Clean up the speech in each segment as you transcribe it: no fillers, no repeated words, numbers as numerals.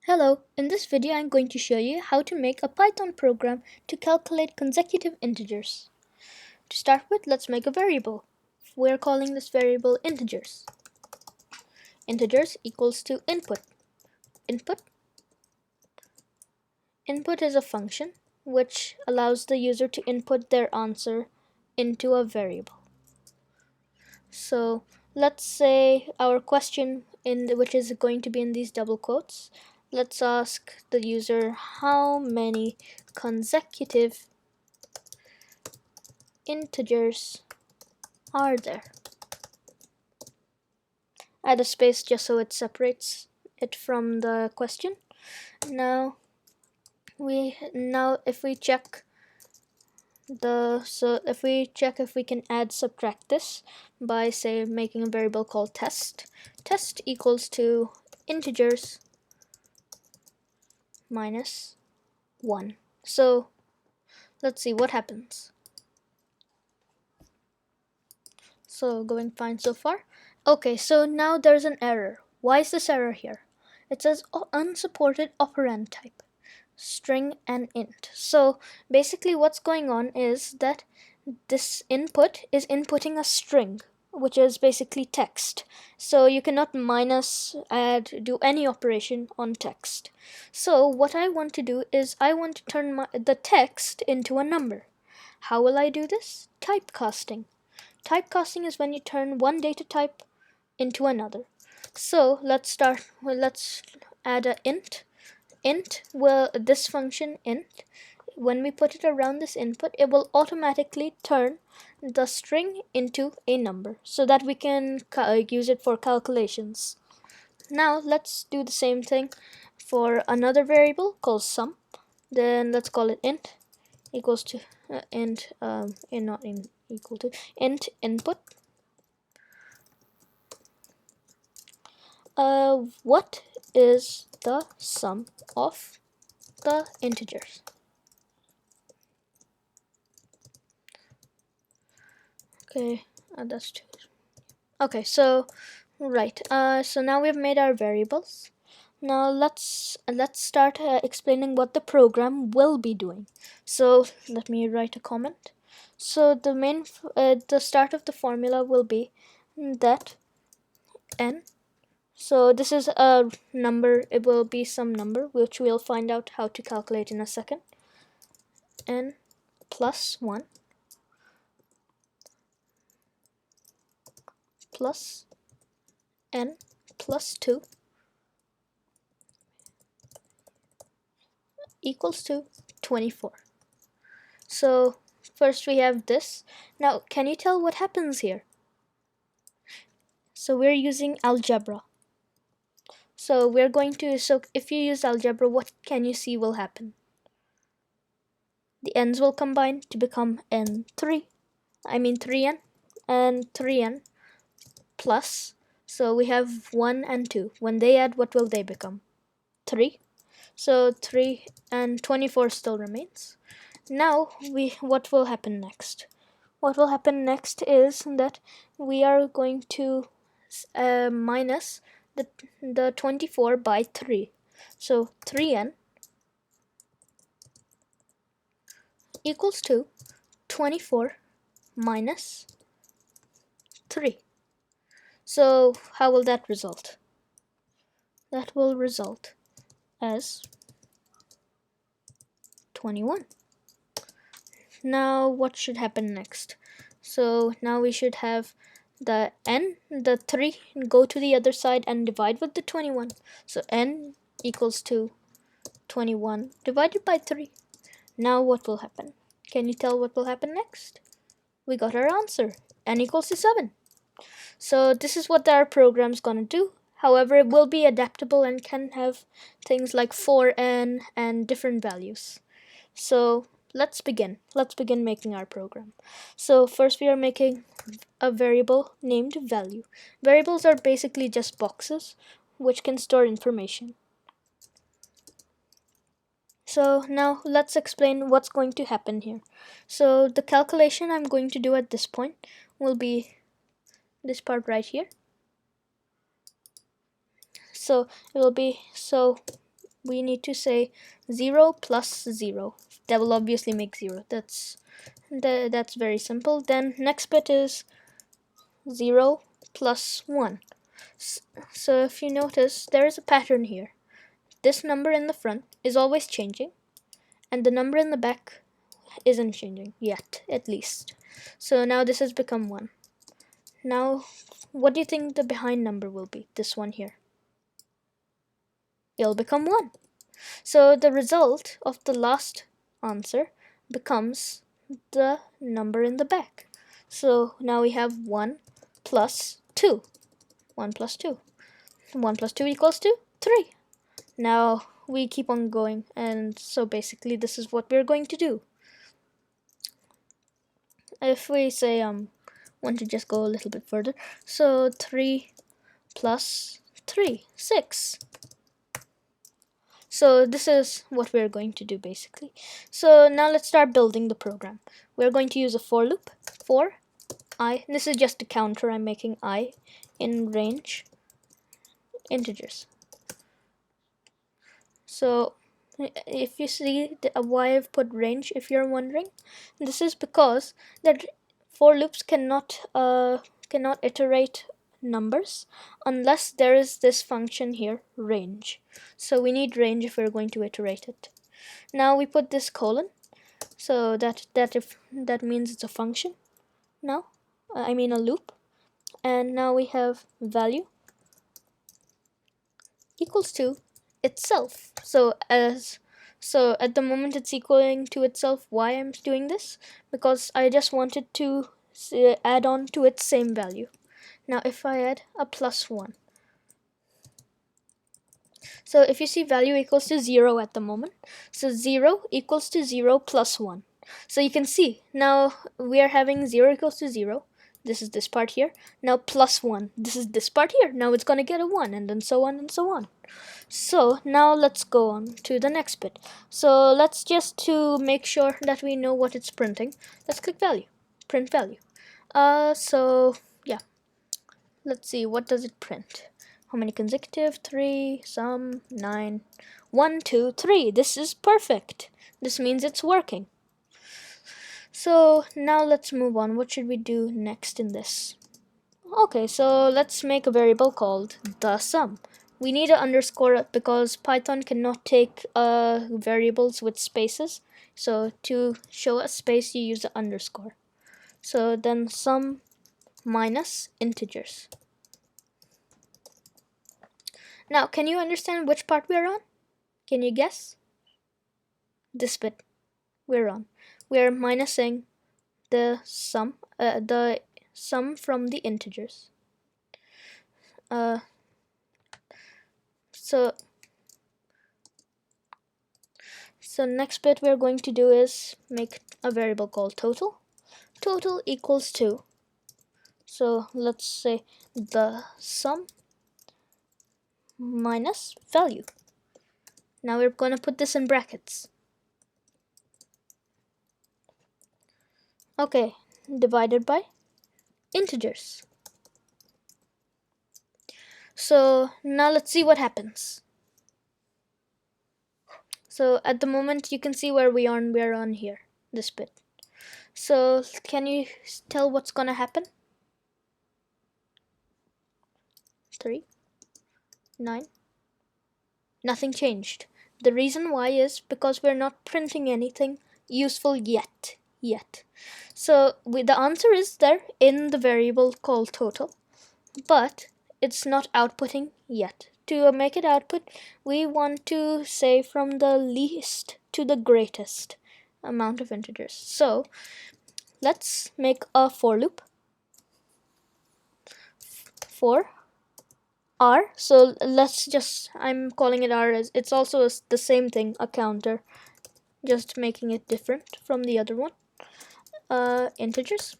Hello, in this video I'm going to show you how to make a Python program to calculate consecutive integers. To start with, let's make a variable. We're calling this variable integers. Integers equals to input. Input is a function which allows the user to input their answer into a variable. So let's say our question which is going to be in these double quotes. Let's ask the user how many consecutive integers are there. Add a space just so it separates it from the question. Now if we check if we can subtract this by say making a variable called test equals to integers minus 1. So let's see what happens. So going fine so far. Okay, so now there's an error. Why is this error here? It says unsupported operand type, string and int. So basically what's going on is that this input is inputting a string, which is basically text. So you cannot minus, add, do any operation on text. So what I want to do is I want to turn the text into a number. How will I do this? Typecasting. Typecasting is when you turn one data type into another. So let's add a int. This function int, when we put it around this input, it will automatically turn the string into a number so that we can use it for calculations. Now let's do the same thing for another variable called sum. Then let's call it int equals to int input. What is the sum of the integers? Okay, that's two. Okay, so right. So now we've made our variables. Now let's start explaining what the program will be doing. So let me write a comment. So the start of the formula will be that n. So this is a number. It will be some number which we'll find out how to calculate in a second. N plus 1 plus n plus 2 equals to 24. So first we have this. Now can you tell what happens here? So we're using algebra. So if you use algebra, what can you see will happen? The n's will combine to become 3n and 3n plus. So we have 1 and 2. When they add, what will they become? 3. So 3 and 24 still remains. Now what will happen next? What will happen next is that we are going to minus the 24 by 3. So 3n equals to 24 minus 3. So how will that result? That will result as 21. Now what should happen next? So now we should have the 3 go to the other side and divide with the 21. So n equals to 21 divided by 3. Now what will happen? Can you tell what will happen next? We got our answer. N equals to 7. So this is what our program's gonna do. However, it will be adaptable and can have things like 4n and different values. So let's begin making our program. So first we are making a variable named value. Variables are basically just boxes which can store information. So now let's explain what's going to happen here. So the calculation I'm going to do at this point will be this part right here. So it will be, we need to say 0 plus 0. That will obviously make 0. That's very simple. Then next bit is 0 plus 1. So if you notice, there is a pattern here. This number in the front is always changing, and the number in the back isn't changing yet, at least. So now this has become 1. Now, what do you think the behind number will be? This one here. It'll become 1. So the result of the last answer becomes the number in the back. So now we have 1 plus 2. 1 plus 2. 1 plus 2 equals to 3. Now we keep on going, and so basically this is what we're going to do. If we say want to just go a little bit further, so 3 plus 3, 6. So this is what we're going to do basically. So now let's start building the program. We're going to use a for loop for I. This is just a counter I'm making I in range integers. So if you see why I've put range, if you're wondering, this is because that for loops cannot iterate numbers unless there is this function here, range. So we need range if we're going to iterate it. Now we put this colon, so that means it's a function. Now I mean a loop, and now we have value equals to itself. So at the moment it's equaling to itself. Why I'm doing this? Because I just wanted to add on to its same value. Now if I add a plus 1, so if you see value equals to 0 at the moment, so 0 equals to 0 plus 1. So you can see now we are having 0 equals to 0. This is this part here. Now plus 1. This is this part here. Now it's going to get a 1, and then so on and so on. So now let's go on to the next bit. So let's just to make sure that we know what it's printing, let's click value, print value. So yeah, let's see, what does it print? How many consecutive? 3, sum, 9, 1, 2, 3. This is perfect. This means it's working. So now let's move on. What should we do next in this? Okay, so let's make a variable called the sum. We need an underscore because Python cannot take variables with spaces. So to show a space, you use an underscore. So then sum minus integers. Now, can you understand which part we're on? Can you guess? This bit we're on. We're minusing the sum from the integers. So next bit we're going to do is make a variable called total. Total equals to, so let's say the sum minus value. Now we're going to put this in brackets. Okay, divided by integers. So now let's see what happens. So at the moment you can see where we're on here, this bit. So can you tell what's gonna happen? 3, 9, nothing changed. The reason why is because we're not printing anything useful yet. So the answer is there in the variable called total, but it's not outputting yet. To make it output, we want to say from the least to the greatest amount of integers. So let's make a for loop for r. So let's just, I'm calling it r, as it's also the same thing, a counter, just making it different from the other one. Integers.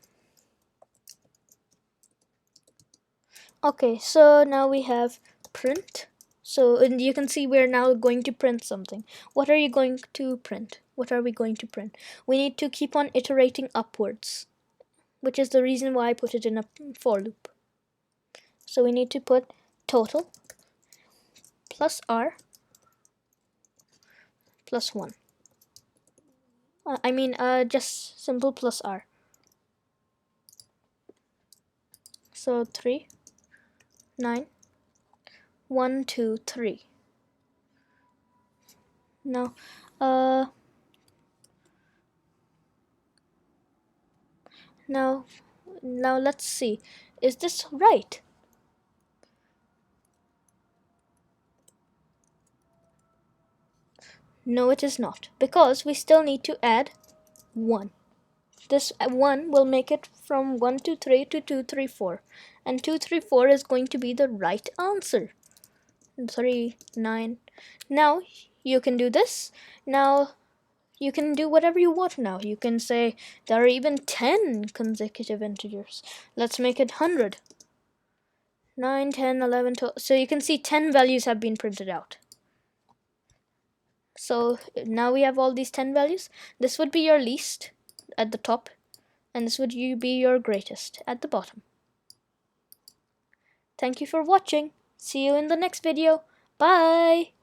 Okay, so now we have print. So and you can see we're now going to print something. What are you going to print? What are we going to print? We need to keep on iterating upwards, which is the reason why I put it in a for loop. So we need to put total plus r plus 1. Just simple plus r. So 3, 9, 1, 2, 3. Now, now let's see. Is this right? No, it is not, because we still need to add 1. This 1 will make it from 1, 2, 3 to 2, 3, 4. And 2, 3, 4 is going to be the right answer. 3, 9. Now, you can do this. Now, you can do whatever you want now. You can say there are even 10 consecutive integers. Let's make it 100. 9, 10, 11, 12. So you can see 10 values have been printed out. So now we have all these 10 values. This would be your least at the top, and this would be your greatest at the bottom. Thank you for watching. See you in the next video. Bye!